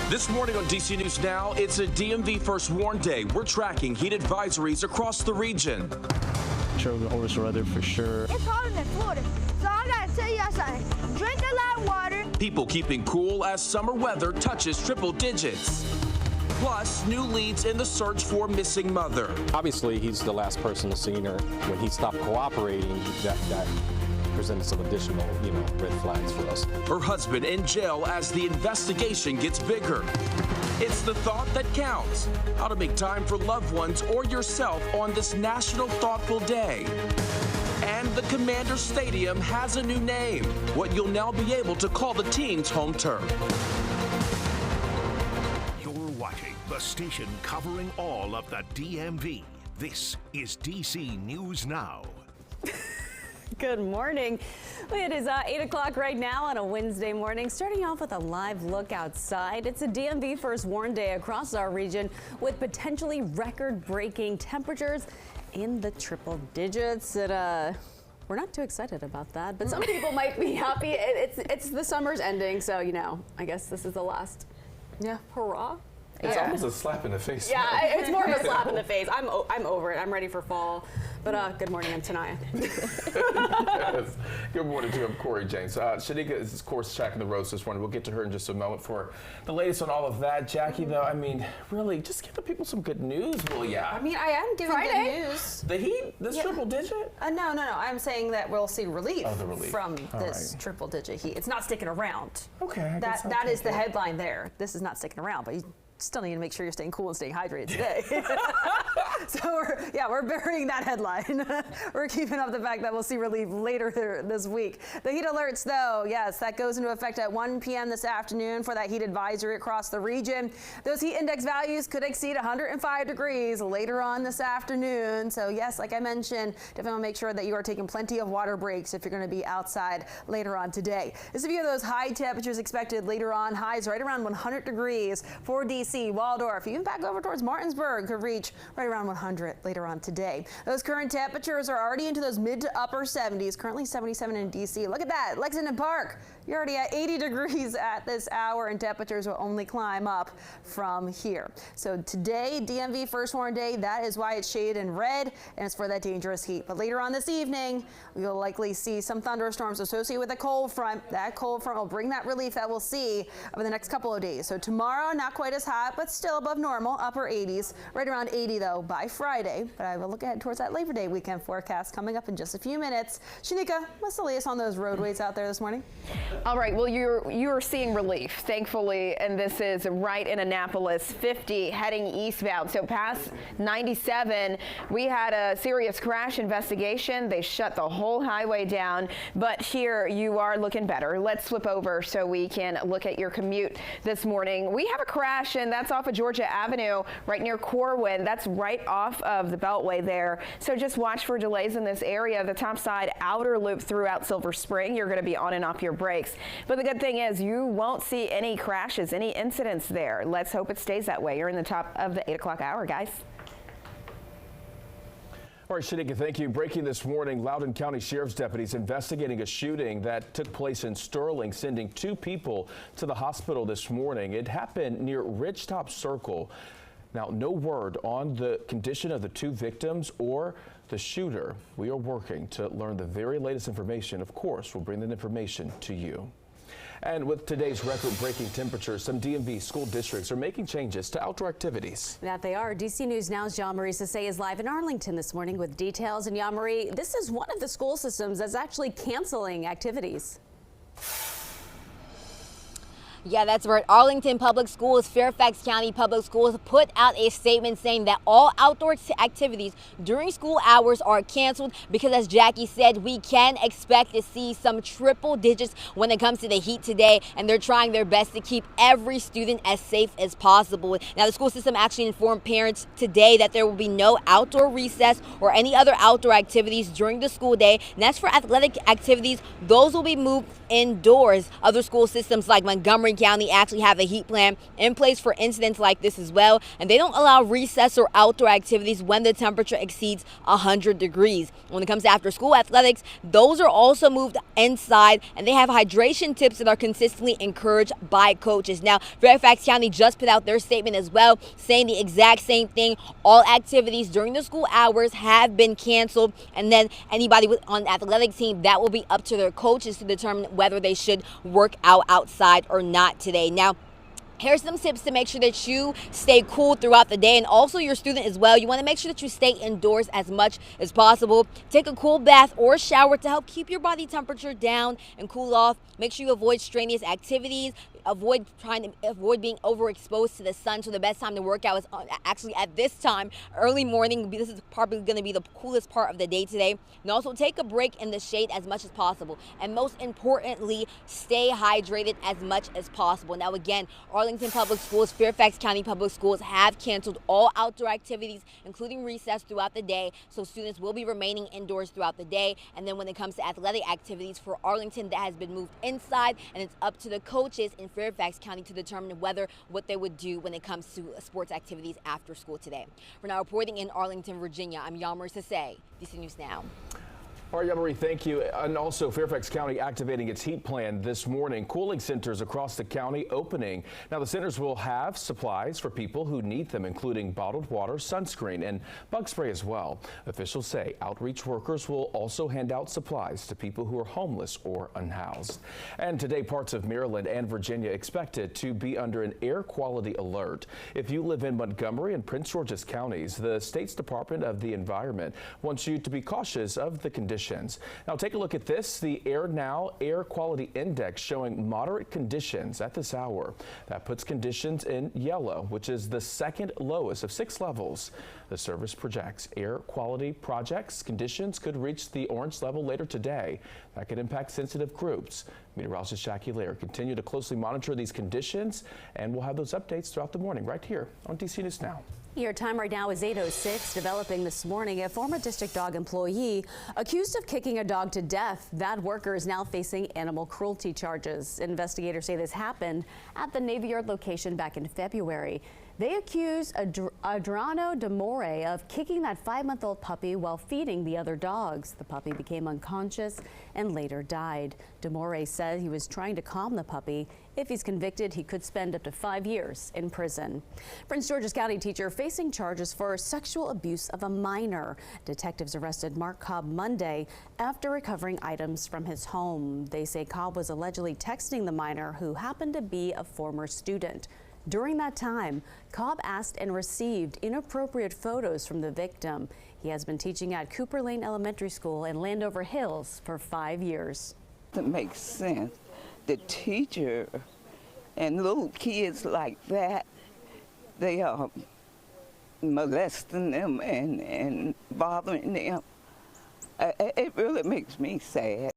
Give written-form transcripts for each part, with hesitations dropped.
This morning on DC News Now, it's a DMV First Warn Day. We're tracking heat advisories across the region. Sure, we're over some weather for sure. It's hotter than Florida, so I gotta tell you something. Drink a lot of water. People keeping cool as summer weather touches triple digits. Plus, new leads in the search for missing mother. Obviously, he's the last person seen her. When he stopped cooperating, that presented some additional, red flags for us. Her husband in jail as the investigation gets bigger. It's the thought that counts. How to make time for loved ones or yourself on this National Thoughtful Day. And the Commander Stadium has a new name, what you'll now be able to call the team's home turf. You're watching the station covering all of the DMV. This is DC News Now. Good morning. It is 8 o'clock right now on a Wednesday morning. Starting off with a live look outside. It's a DMV First Warn Day across our region with potentially record-breaking temperatures in the triple digits. We're not too excited about that, but some people might be happy. It's the summer's ending, so I guess this is the last. Yeah, hurrah. It's almost a slap in the face. Yeah, it's more of a slap in the face. I'm over it. I'm ready for fall. But good morning, I'm Tanaya. Yes. Good morning to Corey James. Shanika is, of course, tracking the roads this morning. We'll get to her in just a moment for the latest on all of that. Jackie, though, really, just give the people some good news, will ya? I am giving Friday. good news. The heat? This triple digit? No. I'm saying that we'll see relief, relief. from this triple digit heat. It's not sticking around. Okay. That is the headline there. This is not sticking around, but you still need to make sure you're staying cool and staying hydrated today. So we're burying that headline. We're keeping up the fact that we'll see relief later this week. The heat alerts, though, yes, that goes into effect at 1 p.m. this afternoon for that heat advisory across the region. Those heat index values could exceed 105 degrees later on this afternoon. So yes, like I mentioned, definitely make sure that you are taking plenty of water breaks if you're going to be outside later on today. There's a few of those high temperatures expected later on. Highs right around 100 degrees for DC, Waldorf, even back over towards Martinsburg could reach right around 100 later on today. Those current temperatures are already into those mid to upper 70s, currently 77 in DC. Look at that, Lexington Park. You're already at 80 degrees at this hour, and temperatures will only climb up from here. So today, DMV First Warn Day, that is why it's shaded in red, and it's for that dangerous heat. But later on this evening, we'll likely see some thunderstorms associated with a cold front. That cold front will bring that relief that we'll see over the next couple of days. So tomorrow, not quite as hot, but still above normal, upper 80s, right around 80 though by Friday. But I will look ahead towards that Labor Day weekend forecast coming up in just a few minutes. Shanika, what's the latest on those roadways out there this morning? All right, well, you're seeing relief, thankfully, and this is right in Annapolis, 50 heading eastbound. So past 97, we had a serious crash investigation. They shut the whole highway down, but here you are looking better. Let's flip over so we can look at your commute this morning. We have a crash, and that's off of Georgia Avenue, right near Corwin. That's right off of the Beltway there. So just watch for delays in this area. The top side outer loop throughout Silver Spring, you're going to be on and off your brakes. But the good thing is you won't see any crashes, any incidents there. Let's hope it stays that way. You're in the top of the 8 o'clock hour, guys. All right, Shanika, thank you. Breaking this morning, Loudoun County Sheriff's deputies investigating a shooting that took place in Sterling, sending 2 people to the hospital this morning. It happened near Ridgetop Circle. Now, no word on the condition of the 2 victims or the shooter. We are working to learn the very latest information. Of course, we'll bring that information to you. And with today's record-breaking temperatures, some DMV school districts are making changes to outdoor activities. That they are. DC News Now's John Marie Sase is live in Arlington this morning with details. And John Marie, this is one of the school systems that's actually canceling activities. Yeah, that's right. Arlington Public Schools, Fairfax County Public Schools put out a statement saying that all outdoor activities during school hours are canceled because, as Jackie said, we can expect to see some triple digits when it comes to the heat today, and they're trying their best to keep every student as safe as possible. Now, the school system actually informed parents today that there will be no outdoor recess or any other outdoor activities during the school day, and as for athletic activities, those will be moved indoors. Other school systems like Montgomery County actually have a heat plan in place for incidents like this as well, and they don't allow recess or outdoor activities when the temperature exceeds 100 degrees. When it comes to after school athletics, those are also moved inside, and they have hydration tips that are consistently encouraged by coaches. Now, Fairfax County just put out their statement as well, saying the exact same thing. All activities during the school hours have been canceled, and then anybody on the athletic team, that will be up to their coaches to determine whether they should work out outside or not today. Now, here's some tips to make sure that you stay cool throughout the day, and also your student as well. You want to make sure that you stay indoors as much as possible. Take a cool bath or shower to help keep your body temperature down and cool off. Make sure you avoid strenuous activities. Avoid being overexposed to the sun. So the best time to work out is actually at this time, early morning. This is probably going to be the coolest part of the day today. And also take a break in the shade as much as possible. And most importantly, stay hydrated as much as possible. Now again, Arlington Public Schools, Fairfax County Public Schools have canceled all outdoor activities, including recess, throughout the day. So students will be remaining indoors throughout the day. And then when it comes to athletic activities for Arlington, that has been moved inside, and it's up to the coaches in Fairfax County to determine what they would do when it comes to sports activities after school today. We're now reporting in Arlington, Virginia. I'm Yamari Sase, DC News Now. All right, Yamari, thank you. And also, Fairfax County activating its heat plan this morning. Cooling centers across the county opening. Now, the centers will have supplies for people who need them, including bottled water, sunscreen, and bug spray as well. Officials say outreach workers will also hand out supplies to people who are homeless or unhoused. And today, parts of Maryland and Virginia expected to be under an air quality alert. If you live in Montgomery and Prince George's counties, the state's Department of the Environment wants you to be cautious of the conditions. Now take a look at this, the AirNow Air Quality Index showing moderate conditions at this hour. That puts conditions in yellow, which is the second lowest of 6 levels. The service projects air quality projects conditions could reach the orange level later today. That could impact sensitive groups. Meteorologist Jackie Lair continue to closely monitor these conditions, and we'll have those updates throughout the morning right here on DC News Now. Your time right now is 8:06. Developing this morning, a former district dog employee accused of kicking a dog to death. That worker is now facing animal cruelty charges. Investigators say this happened at the Navy Yard location back in February. They accuse Adriano Demore of kicking that 5-month-old puppy while feeding the other dogs. The puppy became unconscious and later died. Demore said he was trying to calm the puppy. If he's convicted, he could spend up to 5 years in prison. Prince George's County teacher facing charges for sexual abuse of a minor. Detectives arrested Mark Cobb Monday after recovering items from his home. They say Cobb was allegedly texting the minor, who happened to be a former student. During that time, Cobb asked and received inappropriate photos from the victim. He has been teaching at Cooper Lane Elementary School in Landover Hills for 5 years. That makes sense. The teacher and little kids like that, they are molesting them and bothering them. It really makes me sad.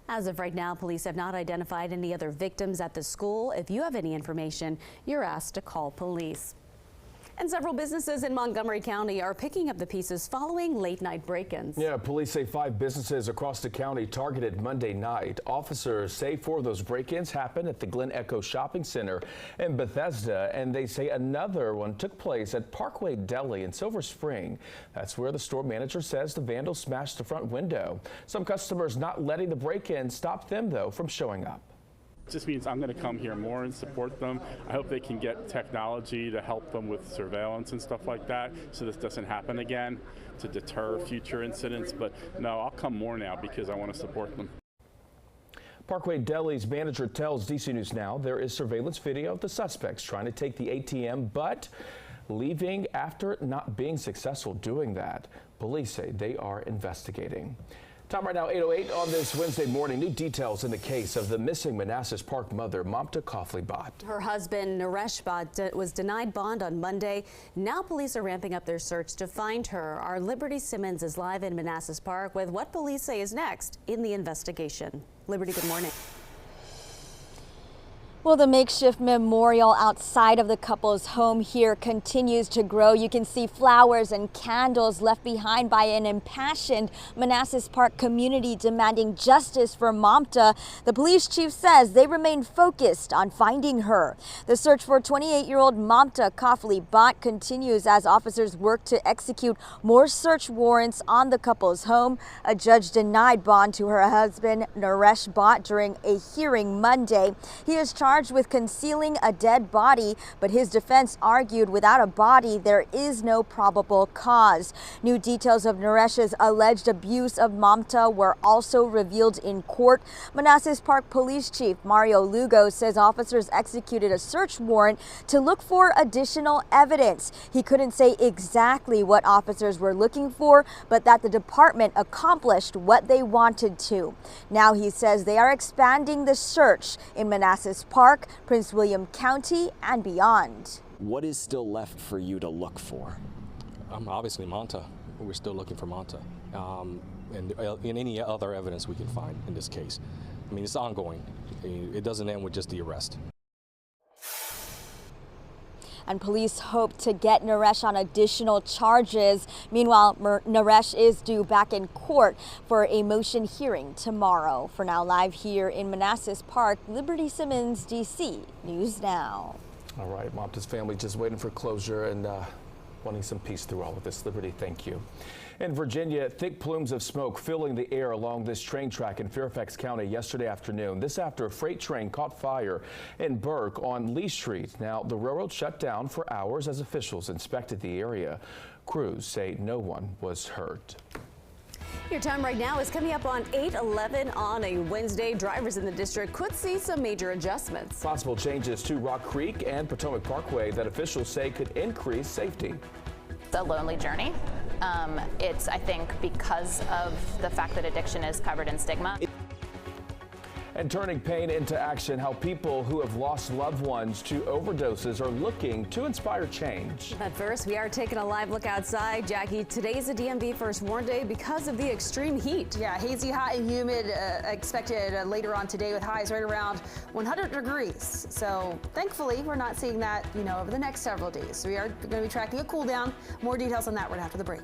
As of right now, police have not identified any other victims at the school. If you have any information, you're asked to call police. And several businesses in Montgomery County are picking up the pieces following late-night break-ins. Yeah, police say 5 businesses across the county targeted Monday night. Officers say 4 of those break-ins happened at the Glen Echo Shopping Center in Bethesda, and they say another one took place at Parkway Deli in Silver Spring. That's where the store manager says the vandals smashed the front window. Some customers not letting the break-in stop them, though, from showing up. Just means I'm going to come here more and support them. I hope they can get technology to help them with surveillance and stuff like that, so this doesn't happen again, to deter future incidents. But no, I'll come more now because I want to support them. Parkway Deli's manager tells DC News Now there is surveillance video of the suspects trying to take the ATM, but leaving after not being successful doing that. Police say they are investigating. Time right now, 8:08 on this Wednesday morning. New details in the case of the missing Manassas Park mother, Mamta Coughley Bhatt. Her husband, Naresh Bhatt, was denied bond on Monday. Now police are ramping up their search to find her. Our Liberty Simmons is live in Manassas Park with what police say is next in the investigation. Liberty, good morning. Well, the makeshift memorial outside of the couple's home here continues to grow. You can see flowers and candles left behind by an impassioned Manassas Park community demanding justice for Mamta. The police chief says they remain focused on finding her. The search for 28-year-old Mamta Kafli Bhatt continues as officers work to execute more search warrants on the couple's home. A judge denied bond to her husband, Naresh Bhatt, during a hearing Monday. He is charged with concealing a dead body, but his defense argued without a body, there is no probable cause. New details of Naresh's alleged abuse of Mamta were also revealed in court. Manassas Park Police Chief Mario Lugo says officers executed a search warrant to look for additional evidence. He couldn't say exactly what officers were looking for, but that the department accomplished what they wanted to. Now he says they are expanding the search in Manassas Park, Prince William County, and beyond. What is still left for you to look for? Obviously Mamta. We're still looking for Mamta. And in any other evidence we can find in this case. I mean, it's ongoing. It doesn't end with just the arrest. And police hope to get Naresh on additional charges. Meanwhile, Naresh is due back in court for a motion hearing tomorrow. For now, live here in Manassas Park, Liberty Simmons, D.C. News Now. All right, Mamta's family just waiting for closure and wanting some peace through all of this. Liberty, thank you. In Virginia, thick plumes of smoke filling the air along this train track in Fairfax County yesterday afternoon. This after a freight train caught fire in Burke on Lee Street. Now, the railroad shut down for hours as officials inspected the area. Crews say no one was hurt. Your time right now is coming up on 8:11 on a Wednesday. Drivers in the district could see some major adjustments. Possible changes to Rock Creek and Potomac Parkway that officials say could increase safety. It's a lonely journey. It's, I think, because of the fact that addiction is covered in stigma. And turning pain into action, how people who have lost loved ones to overdoses are looking to inspire change. But first, we are taking a live look outside. Jackie, today's a DMV first warn day because of the extreme heat. Yeah, hazy, hot, and humid expected later on today with highs right around 100 degrees. So thankfully, we're not seeing that, over the next several days. So we are going to be tracking a cool down. More details on that right after the break.